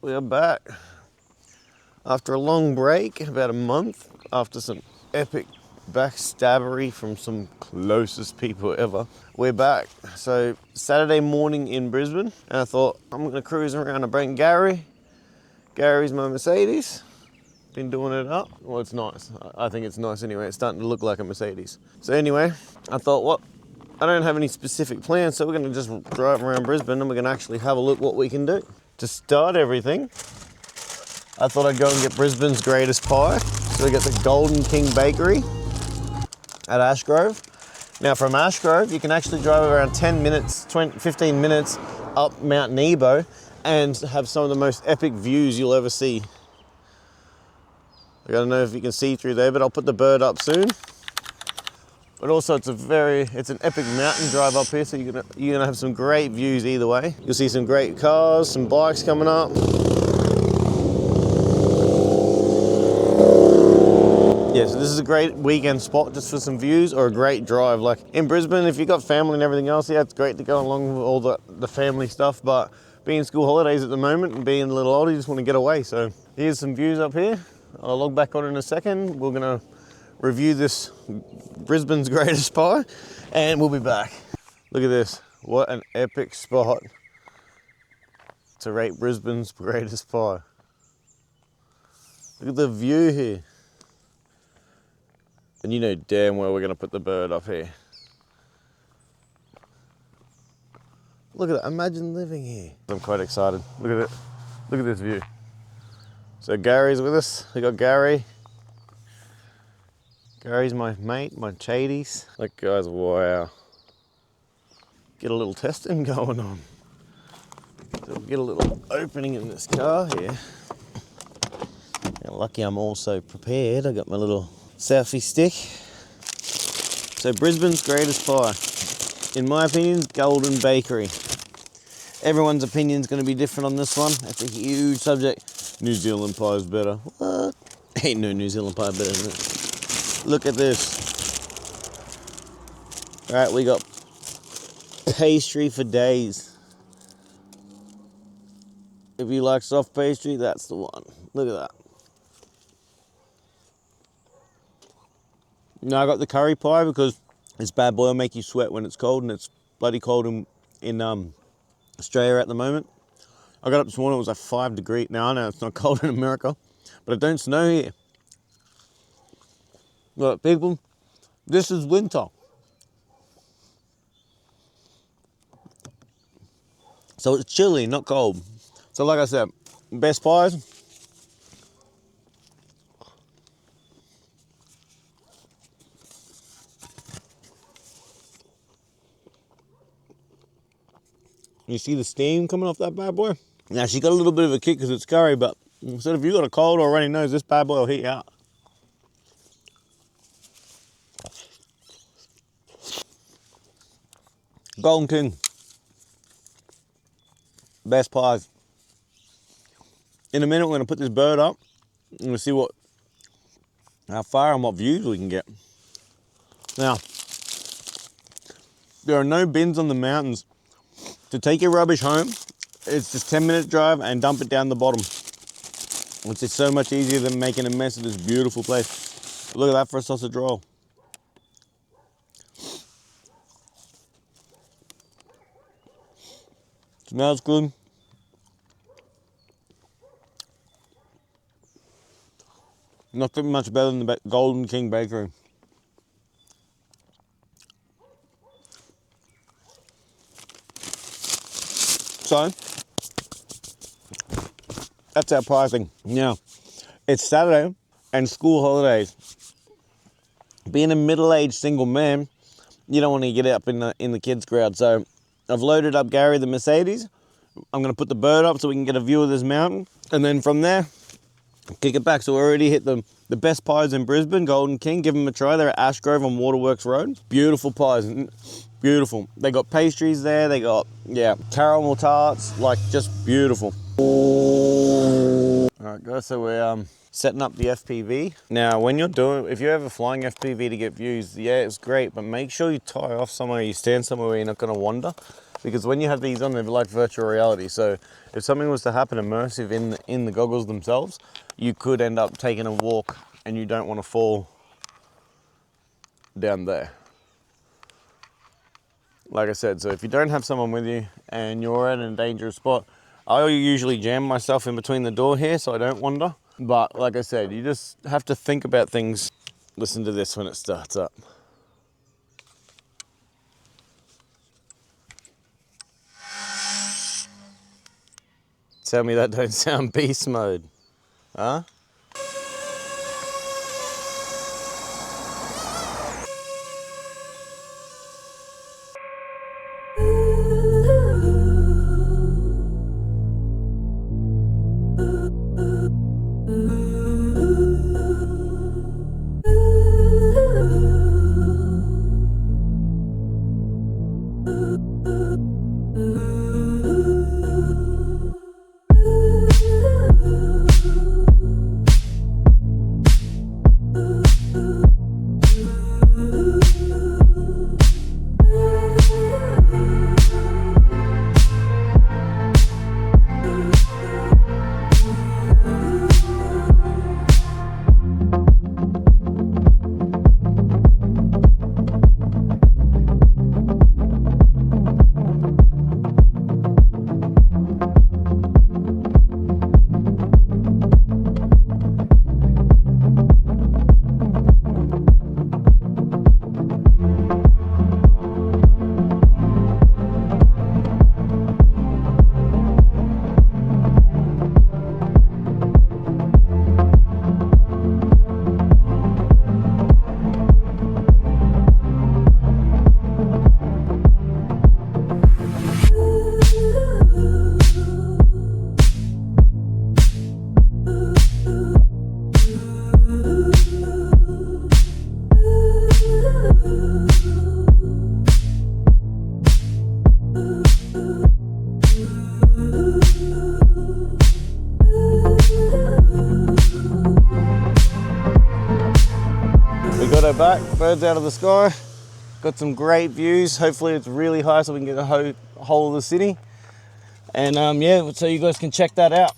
We are back. After a long break, about a month, after some epic backstabbery from some closest people ever, we're back. So Saturday morning in Brisbane, and I thought I'm gonna cruise around and bring Gary. Gary's my Mercedes. Been doing it up. Well, it's nice. I think it's nice anyway. It's starting to look like a Mercedes. So anyway, I thought, what? I don't have any specific plans, so we're gonna just drive around Brisbane and we're gonna actually have a look what we can do. To start everything, I thought I'd go and get Brisbane's greatest pie. So we got the Golden King Bakery at Ashgrove. Now from Ashgrove, you can actually drive around 10 minutes, 15 minutes up Mount Nebo and have some of the most epic views you'll ever see. I don't know if you can see through there, but I'll put the bird up soon. But also it's an epic mountain drive up here, so you're gonna have some great views either way. You'll see some great cars, some bikes coming up. Yeah, so this is a great weekend spot just for some views or a great drive. Like in Brisbane, if you've got family and everything else, yeah, it's great to go along with all the family stuff, but being school holidays at the moment and being a little older, you just want to get away. So here's some views up here. I'll log back on in a second. We're gonna review this Brisbane's greatest pie and we'll be back. Look at this, what an epic spot to rate Brisbane's greatest pie. Look at the view here. And you know damn well we're gonna put the bird up here. Look at that, imagine living here. I'm quite excited, look at it. Look at this view. So Gary's with us, we got Gary. Gary's my mate, my chadies. Like guys, wow. Get a little testing going on. So we'll get a little opening in this car here. Lucky I'm also prepared. I got my little selfie stick. So Brisbane's greatest pie. In my opinion, Golden Bakery. Everyone's opinion's gonna be different on this one. That's a huge subject. New Zealand pie is better. What? Ain't no New Zealand pie better than it. Look at this. All right, we got pastry for days. If you like soft pastry, that's the one. Look at that. Now I got the curry pie because this bad boy will make you sweat when it's cold, and it's bloody cold in Australia at the moment. I got up this morning, it was like 5 degrees. Now I know it's not cold in America, but it don't snow here. Look, people, this is winter. So it's chilly, not cold. So like I said, best pies. You see the steam coming off that bad boy? Now she got a little bit of a kick because it's curry, but instead if you got a cold or runny nose, this bad boy will heat you out. Golden King. Best pies. In a minute, we're gonna put this bird up and we'll see how far and what views we can get. Now, there are no bins on the mountains. To take your rubbish home, it's just 10-minute drive and dump it down the bottom. It's just so much easier than making a mess of this beautiful place. Look at that for a sausage roll. Smells good. Nothing much better than the Golden King Bakery. So, that's our pricing. Now, it's Saturday and school holidays. Being a middle-aged single man, you don't want to get up in the kids' crowd. So, I've loaded up Gary the Mercedes. I'm going to put the bird up so we can get a view of this mountain. And then from there, kick it back. So we already hit the best pies in Brisbane, Golden King. Give them a try. They're at Ashgrove on Waterworks Road. Beautiful pies. Beautiful. They got pastries there. They got, yeah, caramel tarts. Like, just beautiful. All right, guys. So we're setting up the FPV. Now, if you're ever flying FPV to get views, yeah, it's great. But make sure you tie off somewhere. You stand somewhere where you're not going to wander. because when you have these on, they're like virtual reality. So if something was to happen immersive in the goggles themselves, you could end up taking a walk and you don't want to fall down there. Like I said, so if you don't have someone with you and you're at a dangerous spot, I usually jam myself in between the door here so I don't wander. But like I said, you just have to think about things. Listen to this when it starts up. Tell me that don't sound beast mode, huh? Back, birds out of the sky, got some great views. Hopefully it's really high so we can get a whole of the city, and yeah, so you guys can check that out.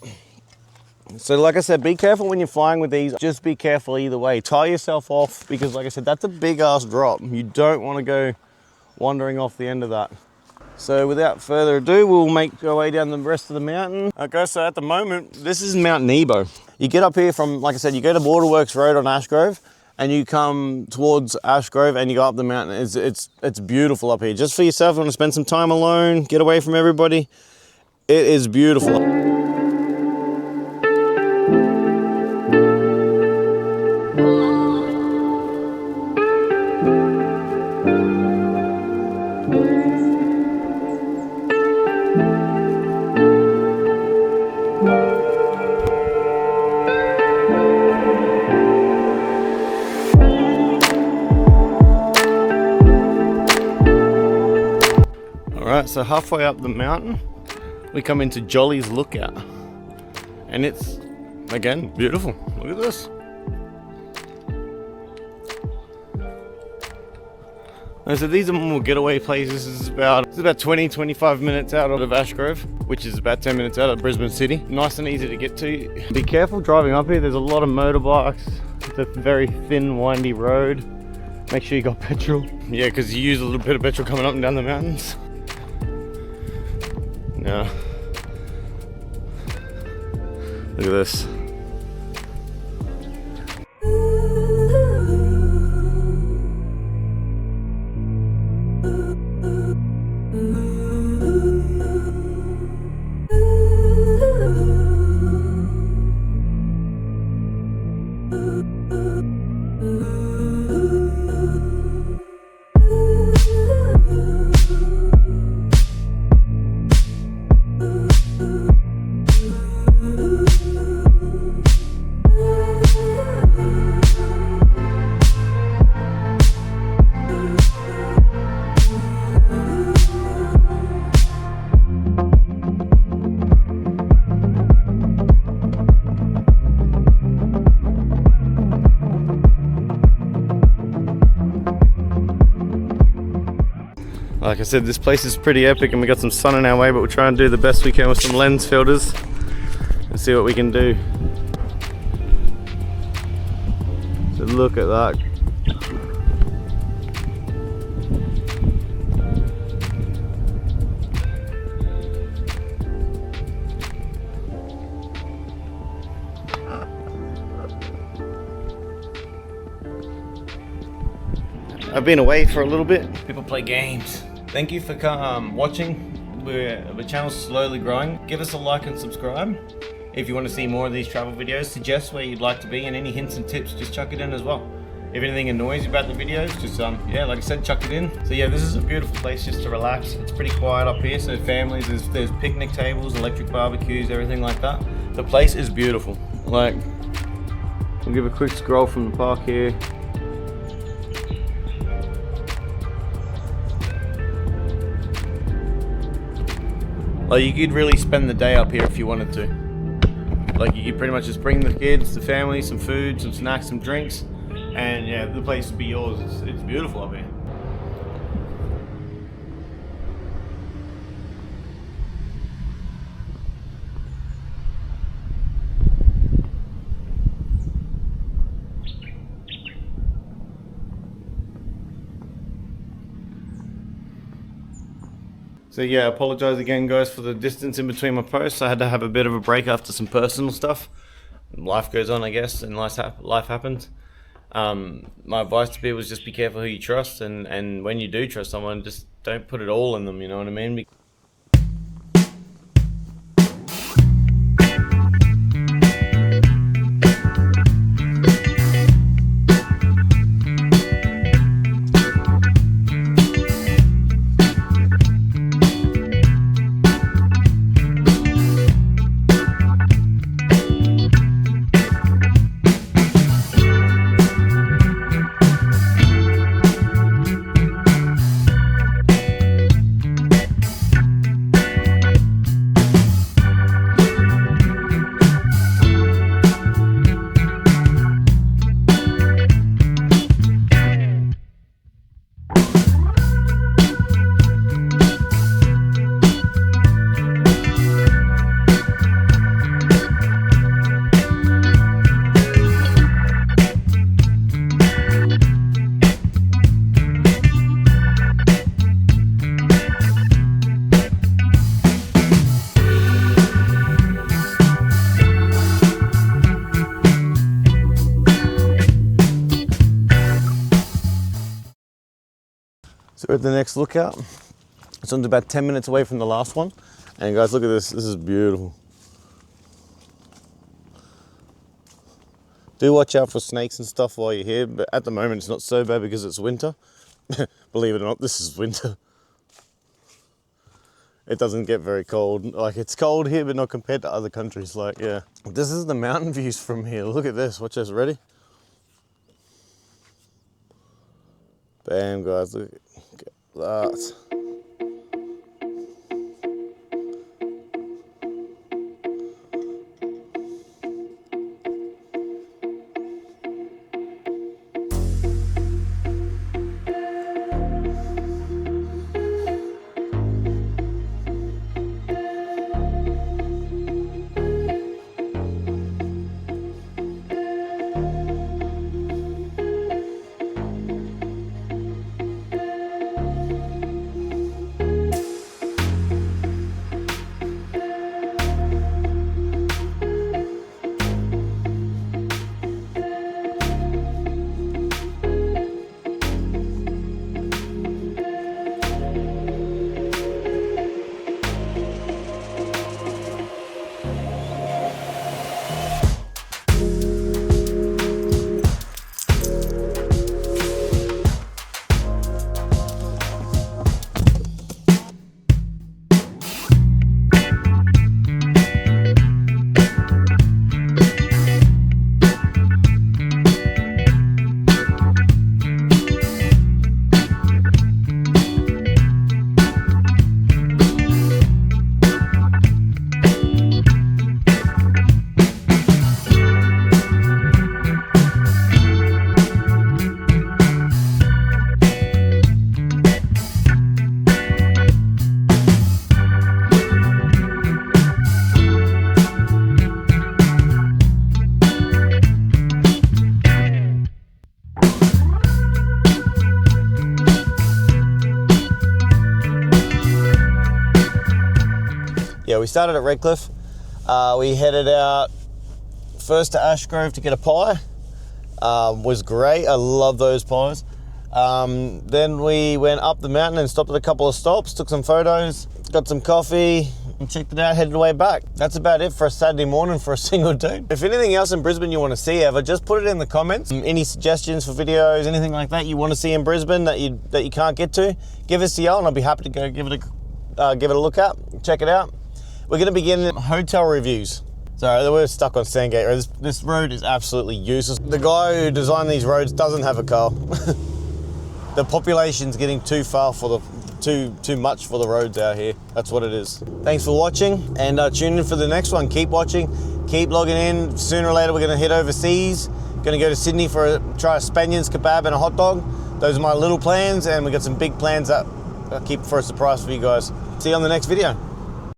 So like I said, be careful when you're flying with these. Just be careful either way. Tie yourself off, because like I said, that's a big ass drop. You don't want to go wandering off the end of that. So without further ado, we'll make our way down the rest of the mountain. Okay, so at the moment, this is Mount Nebo. You get up here from, like I said, you go to Waterworks Road on Ashgrove, and you come towards Ashgrove and you go up the mountain. It's beautiful up here. Just for yourself, you want to spend some time alone, get away from everybody. It is beautiful. Alright, so halfway up the mountain, we come into Jolly's Lookout. And it's, again, beautiful. Look at this. And so these are more getaway places. It's about 20-25 minutes out of Ashgrove, which is about 10 minutes out of Brisbane City. Nice and easy to get to. Be careful driving up here. There's a lot of motorbikes. It's a very thin, windy road. Make sure you got petrol. Yeah, because you use a little bit of petrol coming up and down the mountains. Yeah. Look at this. like I said, this place is pretty epic and we got some sun in our way, but we'll try and do the best we can with some lens filters and see what we can do. So look at that. I've been away for a little bit. People play games. Thank you for watching. The channel's slowly growing. Give us a like and subscribe. If you want to see more of these travel videos, suggest where you'd like to be, and any hints and tips, just chuck it in as well. If anything annoys you about the videos, just yeah, like I said, chuck it in. So yeah, this is a beautiful place just to relax. It's pretty quiet up here, so families, there's picnic tables, electric barbecues, everything like that. The place is beautiful. Like, we'll give a quick scroll from the park here. Like, you could really spend the day up here if you wanted to. Like, you could pretty much just bring the kids, the family, some food, some snacks, some drinks, and yeah, the place would be yours. It's beautiful up here. So yeah, I apologize again guys for the distance in between my posts. I had to have a bit of a break after some personal stuff. Life goes on, I guess, and life happens. My advice to people is just be careful who you trust, and when you do trust someone, just don't put it all in them, you know what I mean? So we're at the next lookout. It's only about 10 minutes away from the last one. And guys, look at this. This is beautiful. Do watch out for snakes and stuff while you're here, but at the moment it's not so bad because it's winter. Believe it or not, this is winter. It doesn't get very cold. Like, it's cold here, but not compared to other countries. Like, yeah. This is the mountain views from here. Look at this. Watch this. Ready? Bam, guys. Look at that. we started at Redcliffe. We headed out first to Ashgrove to get a pie. Was great. I love those pies. Then we went up the mountain and stopped at a couple of stops, took some photos, got some coffee, and checked it out, headed away back. That's about it for a Saturday morning for a single dude. If anything else in Brisbane you want to see ever, just put it in the comments. Any suggestions for videos, anything like that you want to see in Brisbane that you can't get to, give us a yell and I'll be happy to go give it a look at, check it out. We're going to begin hotel reviews. So we're stuck on Sandgate Road. This road is absolutely useless. The guy who designed these roads doesn't have a car. The population's getting too far for the too much for the roads out here. That's what it is. Thanks for watching, and tune in for the next one. Keep watching, keep logging in. Sooner or later we're going to head overseas. Going to go to Sydney for try a Spaniard's kebab and a hot dog. Those are my little plans, and we got some big plans that I'll keep for a surprise for you guys. See you on the next video.